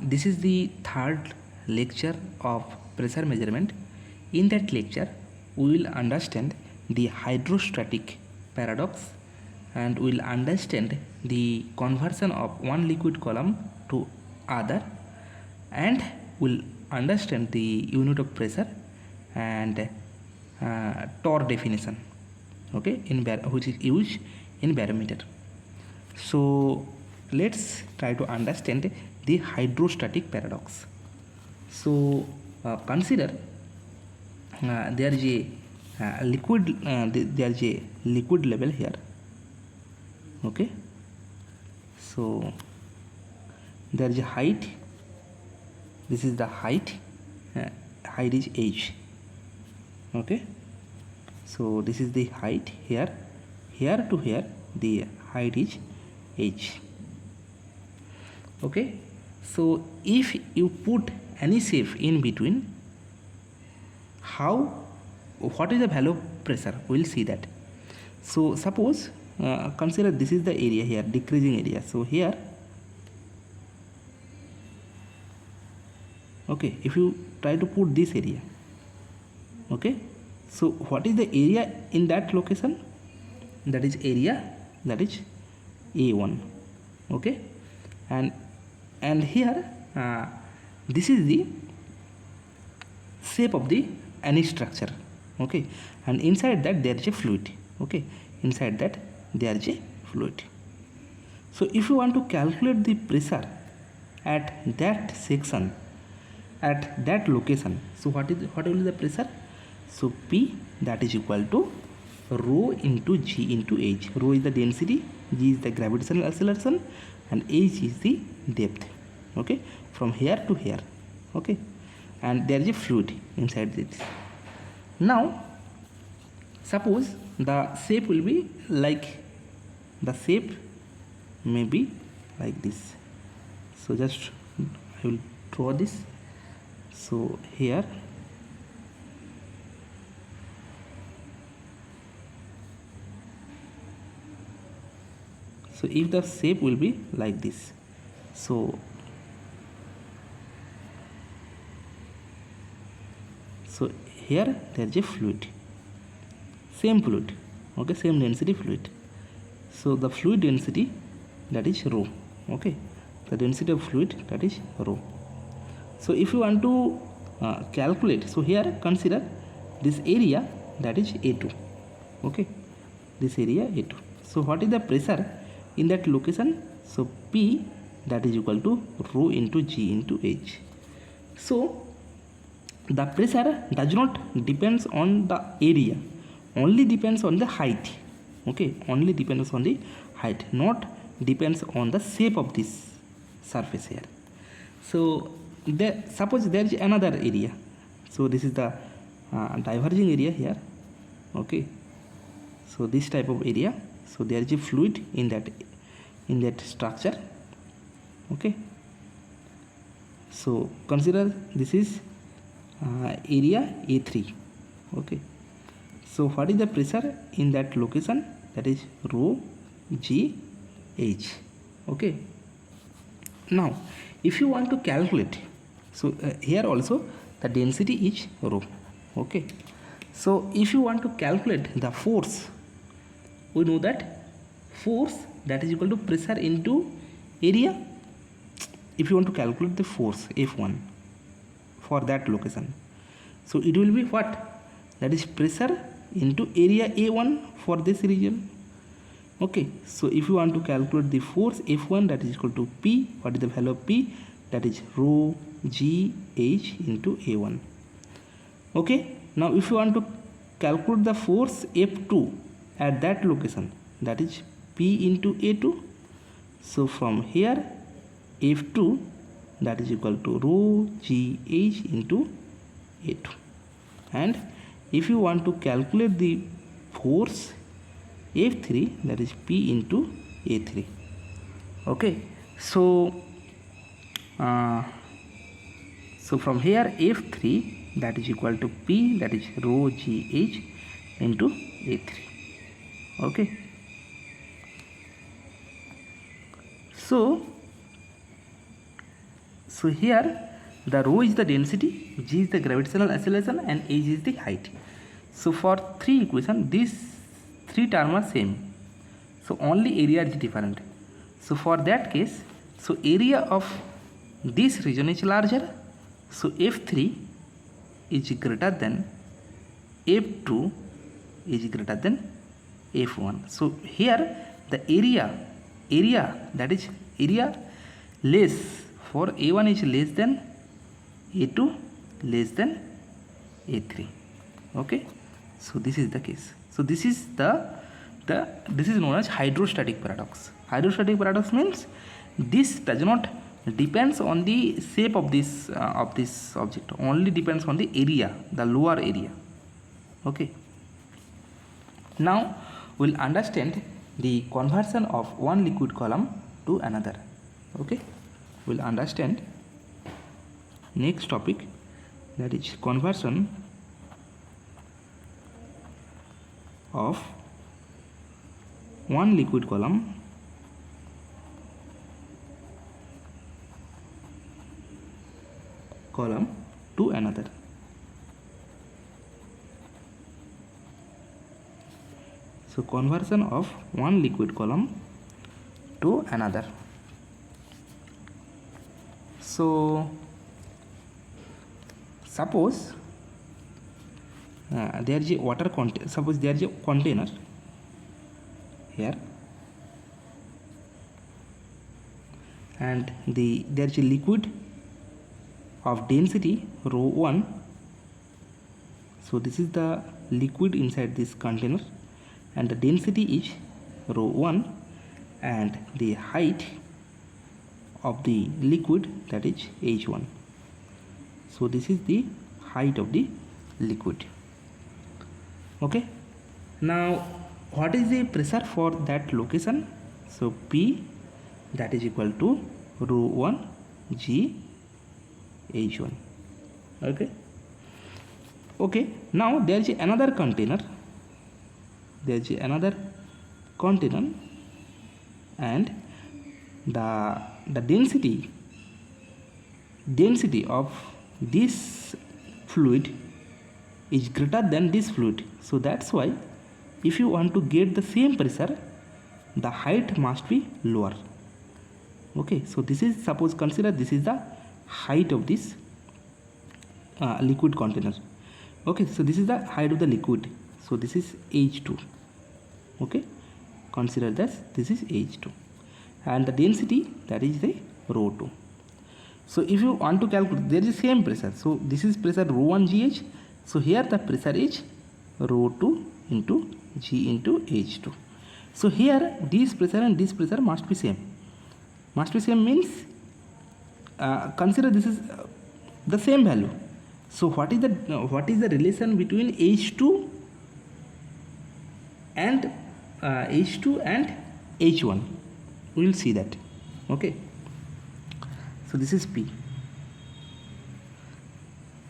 This is the third lecture of pressure measurement. In that lecture, we will understand the hydrostatic paradox and we will understand the conversion of one liquid column to other, and we'll understand the unit of pressure and torque definition, okay, which is used in barometer. So let's try to understand the hydrostatic paradox. So consider there is a there is a liquid level here, okay. So there is a height, this is the height, height is h, okay. So this is the height here, here to here the height is h, okay. So if you put any shape in between, what is the value of pressure, we will see that. So suppose consider this is the area here, decreasing area. So here, okay, if you try to put this area, okay, so what is the area in that location? That is area, that is A1, okay. And here this is the shape of the any structure, okay, and inside that there is a fluid, okay, inside that there is a fluid. So if you want to calculate the pressure at that section, at that location, so what will be the pressure? So P, that is equal to rho into G into H. Rho is the density, G is the gravitational acceleration, and H is the depth, okay, from here to here, okay, and there is a fluid inside this. Now suppose the shape will be like, the shape may be like this. So just I will draw this. So here, so if the shape will be like this, so here there is a fluid, same fluid, okay, same density fluid. So the fluid density, that is rho, okay, the density of fluid, that is rho. So if you want to calculate, so here consider this area, that is A2, okay, this area A2. So what is the pressure in that location? So P, that is equal to rho into G into H. So the pressure does not depends on the area, only depends on the height, okay, only depends on the height, not depends on the shape of this surface here. So suppose there is another area, so this is the diverging area here, okay. So this type of area, so there is a fluid in that structure, okay. So consider this is area A3, okay. So what is the pressure in that location? That is rho G H, okay. Now if you want to calculate, so here also the density is rho, okay. So if you want to calculate the force, we know that force, that is equal to pressure into area. If you want to calculate the force F1 for that location, so it will be what? That is pressure into area A1 for this region, okay. So if you want to calculate the force F1, that is equal to P, what is the value of P? That is rho G H into A1, okay. Now if you want to calculate the force F2 at that location, that is P into A2. So from here F2, that is equal to rho G H into A2. And if you want to calculate the force F3, that is P into A3, okay. So from here F3, that is equal to P, that is rho G H into A3, okay. So So here the rho is the density, g is the gravitational acceleration, and h is the height. So for three equation, these three terms are same, so only area is different. So for that case, so area of this region is larger, so f3 is greater than f2 is greater than f1. So here the area that is area less for a1 is less than a2 less than a3. Okay, so this is the case. So this is this is known as hydrostatic paradox. Hydrostatic paradox means this does not depends on the shape of this object, only depends on the area, the lower area. Okay, now we'll understand the conversion of one liquid column to another. Okay, we'll understand next topic, that is conversion of one liquid column to another. So conversion of one liquid column to another. So suppose there is a water container. Suppose there is a container here, and there is a liquid of density rho 1. So this is the liquid inside this container, and the density is rho 1, and the height of the liquid, that is h1. So this is the height of the liquid. Okay, now what is the pressure for that location? So P, that is equal to rho 1 g h1. Okay, now there is another container, and the density of this fluid is greater than this fluid. So that's why if you want to get the same pressure, the height must be lower. Okay, so this is, suppose consider this is the height of this liquid container. Okay, so this is the height of the liquid, so this is h2. Okay, consider this is h2, and the density, that is the rho 2. So if you want to calculate, there is the same pressure, so this is pressure rho 1 gh, so here the pressure is rho 2 into g into h2. So here this pressure and this pressure must be same. Means consider this is the same value. So what is the relation between h2 and h1? We will see that. Okay, so this is P.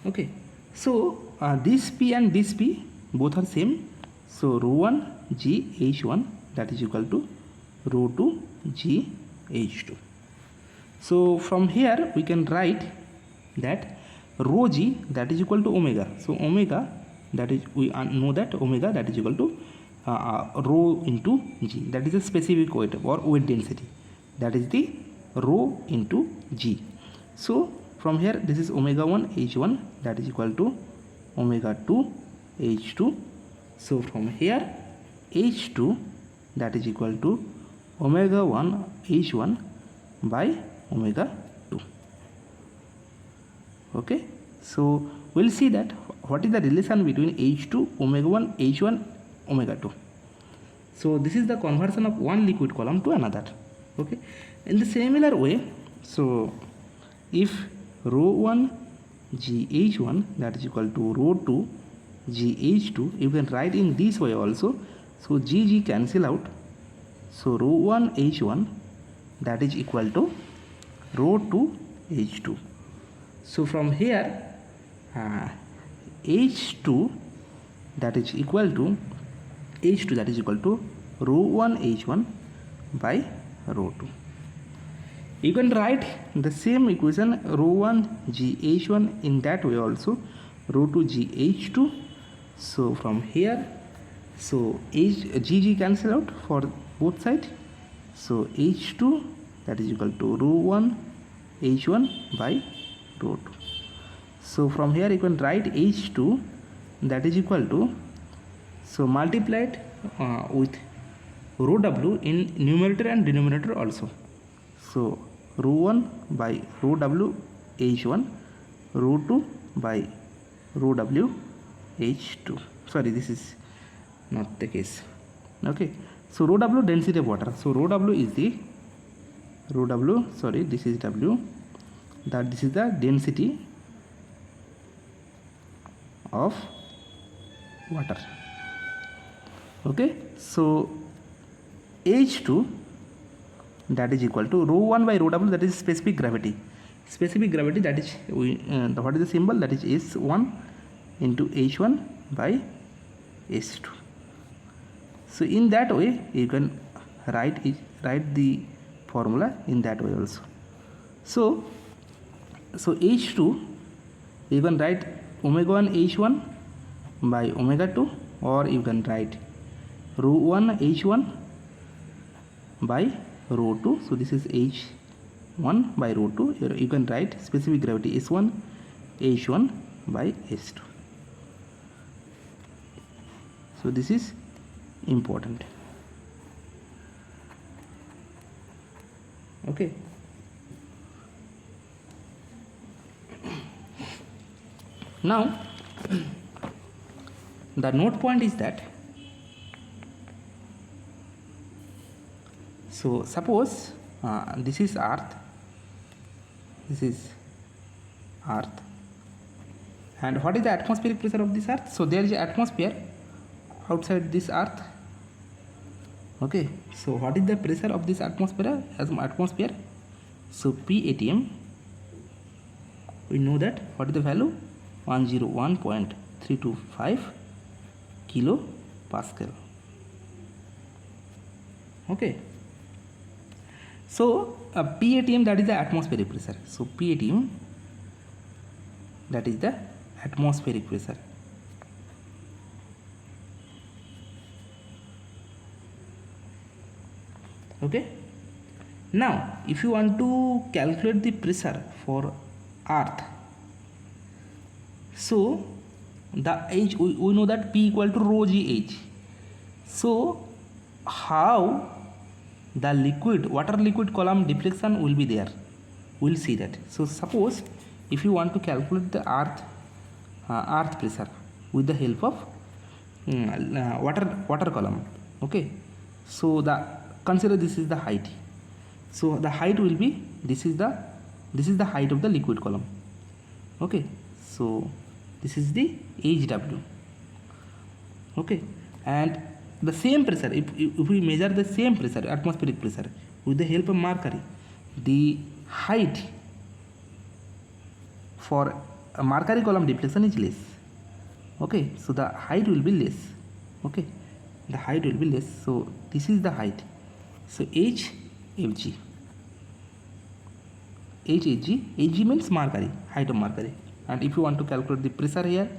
Okay, so this P and this P both are same, so rho 1 g h1, that is equal to rho 2 g h2. So from here we can write that rho g, that is equal to omega. So omega, that is, we know that omega, that is equal to rho into g, that is a specific weight or weight density, that is the rho into g. So from here this is omega 1 h1, that is equal to omega 2 h2. So from here h2, that is equal to omega 1 h1 by omega 2. Okay, so we'll see that what is the relation between h2, omega 1 h1, omega 2. So this is the conversion of one liquid column to another. Okay, in the similar way, so if rho 1 gh1, that is equal to rho 2 gh2, you can write in this way also. So g cancel out, so rho 1 h1, that is equal to rho 2 h2. So from here h2, that is equal to rho 1 h1 by rho 2. You can write the same equation rho 1 GH1 in that way also, rho 2 GH2. So from here, so G cancel out for both sides. So H2 that is equal to rho 1 H1 by rho 2. So from here you can write H2 that is equal to, so multiplied with rho W in numerator and denominator also. So rho 1 by rho W H1, rho 2 by rho W H2. Sorry, this is not the case. Okay, so rho W density of water. So rho W is the rho W, sorry, this is W, that this is the density of water. Okay, so H2 that is equal to rho 1 by rho W, that is specific gravity. Specific gravity, that is what is the symbol, that is S1 into H1 by S2. So in that way you can write the formula in that way also. So H2 you can write omega 1 H1 by omega 2, or you can write rho 1 H1 by rho 2. So this is H1 by rho 2. You can write specific gravity S1 H1 by S2. So this is important. Okay. Now the note point is that, so suppose this is earth, and what is the atmospheric pressure of this earth? So there is an atmosphere outside this earth. Okay, so what is the pressure of this atmosphere? So P ATM, we know that what is the value, 101.325 kilo Pascal. Okay, so P ATM, that is the atmospheric pressure. So P ATM, that is the atmospheric pressure. Okay, now if you want to calculate the pressure for earth, so the H, we know that P equal to rho GH. So how the water liquid column deflection will be there, we'll see that. So suppose if you want to calculate the earth pressure with the help of water column. Okay, so consider this is the height. So the height will be, this is the height of the liquid column. Okay, so this is the HW. Okay, and the same pressure, if we measure the same pressure, atmospheric pressure, with the help of mercury, the height for a mercury column deflection is less. Okay, so the height will be less. Okay, the height will be less. So this is the height. So HFG. Hg means mercury, height of mercury. And if you want to calculate the pressure here,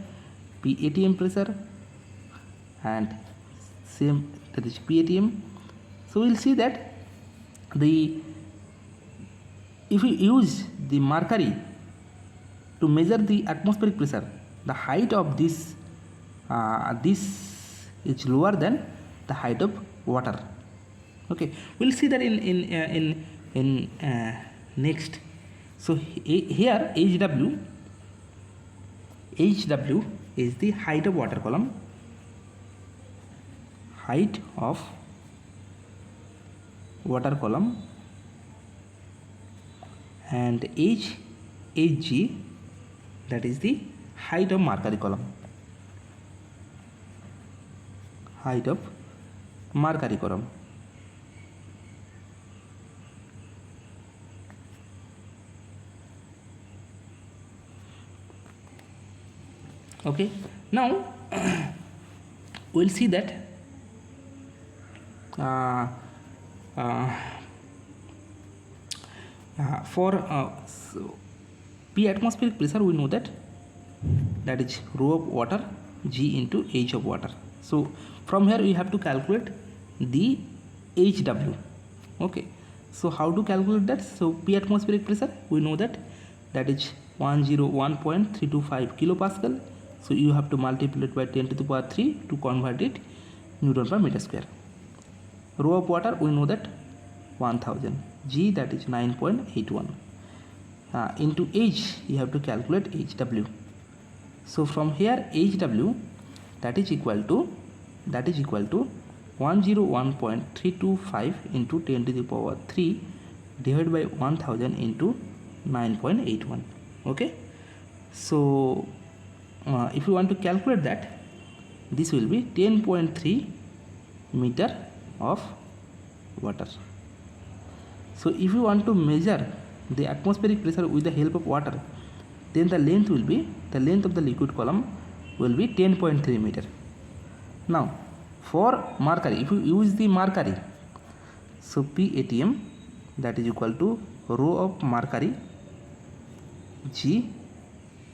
P ATM pressure, and same, that is P ATM. So we'll see that if we use the mercury to measure the atmospheric pressure, the height of this is lower than the height of water. Okay, we'll see that in next. So here HW is the height of water column, and HG, that is the height of mercury column. Okay, now we'll see that For P atmospheric pressure, we know that is rho of water G into H of water. So from here we have to calculate the HW. Okay, so how to calculate that? So P atmospheric pressure, we know that is 101.325 kilopascal. So you have to multiply it by 10 to the power 3 to convert it Newton per meter square. Rho of water, we know that 1000. G, that is 9.81. Into H, you have to calculate HW. So from here HW, that is equal to 101.325 into 10 to the power 3 divided by 1000 into 9.81. Okay, so if you want to calculate that, this will be 10.3 meter of water. So if you want to measure the atmospheric pressure with the help of water, then the length of the liquid column will be 10.3 meter. Now for mercury, if you use the mercury, so PATM, that is equal to rho of mercury G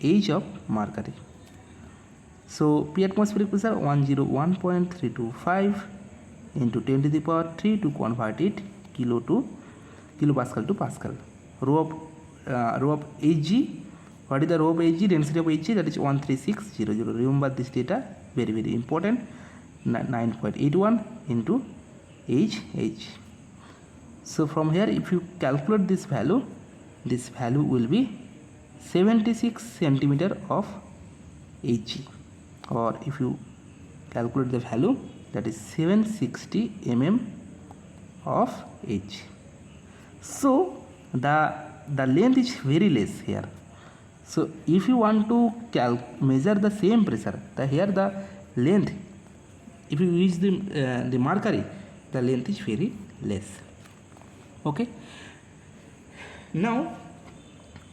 H of mercury. So P atmospheric pressure 101.325 into 10 to the power 3 to convert it kilopascal to pascal. Rho of Hg, what is the rho of Hg? Density of Hg, that is 13600. Remember this data, very very important. 9.81 into Hh. So from here if you calculate this value will be 76 centimeter of Hg, or if you calculate the value, that is 760 mm of H. So the length is very less here. So if you want to measure the same pressure, here the length, if you use the mercury, the length is very less. Okay, now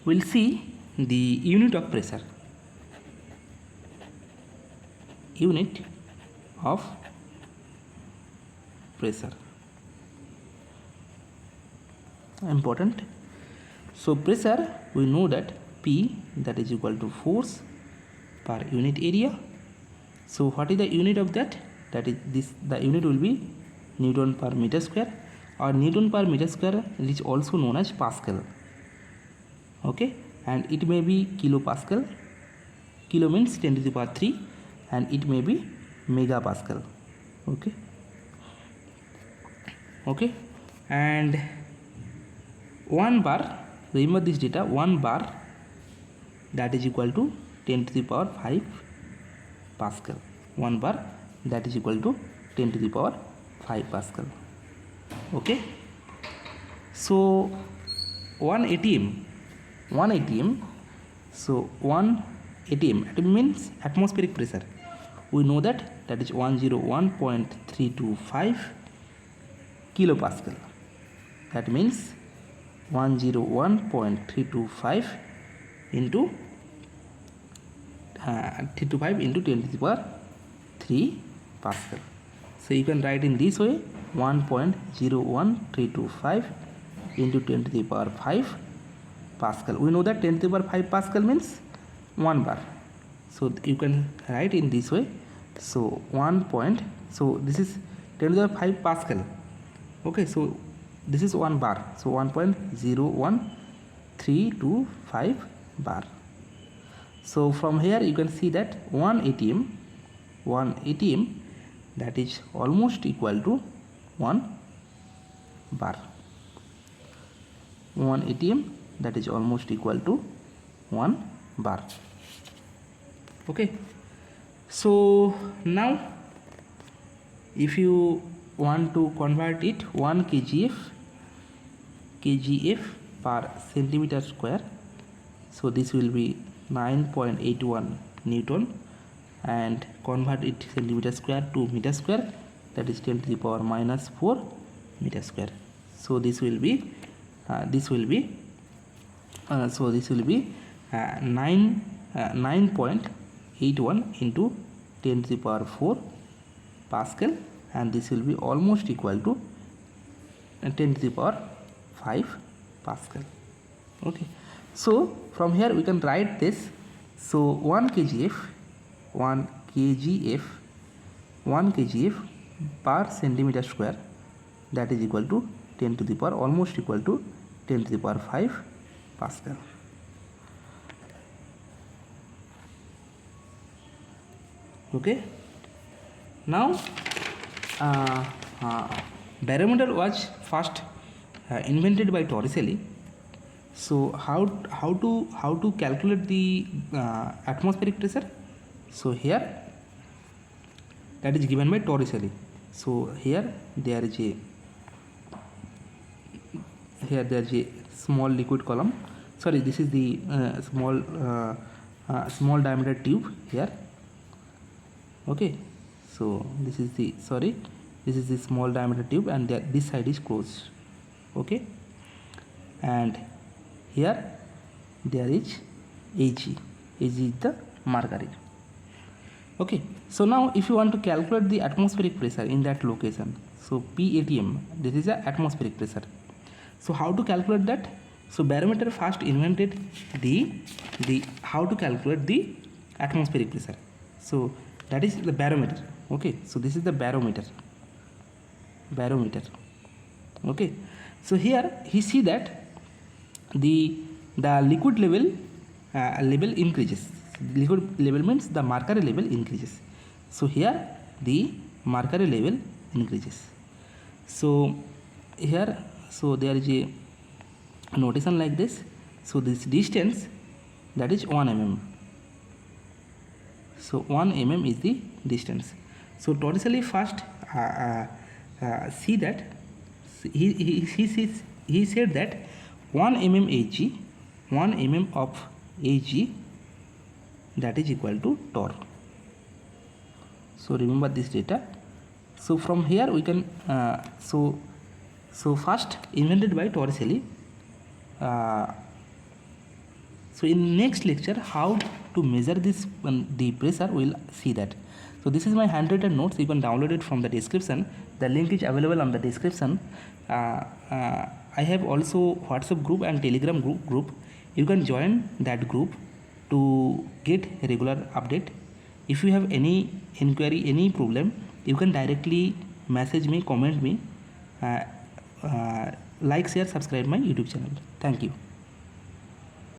we'll see the unit of pressure. Unit of pressure, important. So pressure, we know that P, that is equal to force per unit area. So what is the unit of that? That is this, the unit will be Newton per meter square, or Newton per meter square is also known as Pascal. Okay, and it may be kilopascal. Kilo means 10 to the power 3, and it may be megapascal. Okay, and 1 bar, remember this data, 1 bar, that is equal to 10 to the power 5 pascal. 1 bar, that is equal to 10 to the power 5 pascal. Okay, so 1 atm, so 1 atm, it means atmospheric pressure. We know that is 101.325 kilopascal. That means 101.325 into 325 into 10 to the power 3 pascal. So you can write in this way, 1.01325 into 10 to the power 5 pascal. We know that 10 to the power 5 pascal means 1 bar. So you can write in this way. So so this is 10 to the power 5 pascal. Okay, so this is 1 bar. So 1.01325 bar. So from here you can see that 1 atm, that is almost equal to 1 bar. 1 atm, that is almost equal to 1 bar. Okay, so now if you want to convert it 1 kgf per centimeter square, so this will be 9.81 Newton, and convert it centimeter square to meter square, that is 10 to the power minus 4 meter square. So this will be 9.81 into 10 to the power 4 pascal, and this will be almost equal to 10 to the power 5 pascal. Okay, so from here we can write this. So 1 kgf 1 kgf 1 kgf per centimeter square, that is equal to 10 to the power, almost equal to 10 to the power 5 Pascal. Okay, now barometer was first invented by Torricelli. So how to calculate the atmospheric pressure? So here that is given by Torricelli. So here there is a small liquid column. Sorry, this is the small diameter tube here. Okay, so this is the small diameter tube, and this side is closed. Okay, and here there is Ag is the mercury. Okay, so now if you want to calculate the atmospheric pressure in that location, so PATM, this is the atmospheric pressure. So how to calculate that? So barometer first invented the how to calculate the atmospheric pressure. So that is the barometer. Okay, so this is the barometer. Okay, so here he see that the liquid level increases. Liquid level means the mercury level increases. So here the mercury level increases. So here, so there is a notation like this. So this distance, that is 1 mm. So 1 mm is the distance. So Torricelli first see that he said that 1 mm Ag, 1 mm of Ag, that is equal to torr. So remember this data. So from here we can so first invented by Torricelli. So in next lecture, how to measure this the pressure, we'll see that. So this is my handwritten notes. You can download it from the description. The link is available on the description. I have also WhatsApp group and Telegram group. You can join that group to get regular update. If you have any inquiry, any problem, you can directly message me, comment me, like, share, subscribe my YouTube channel. Thank you.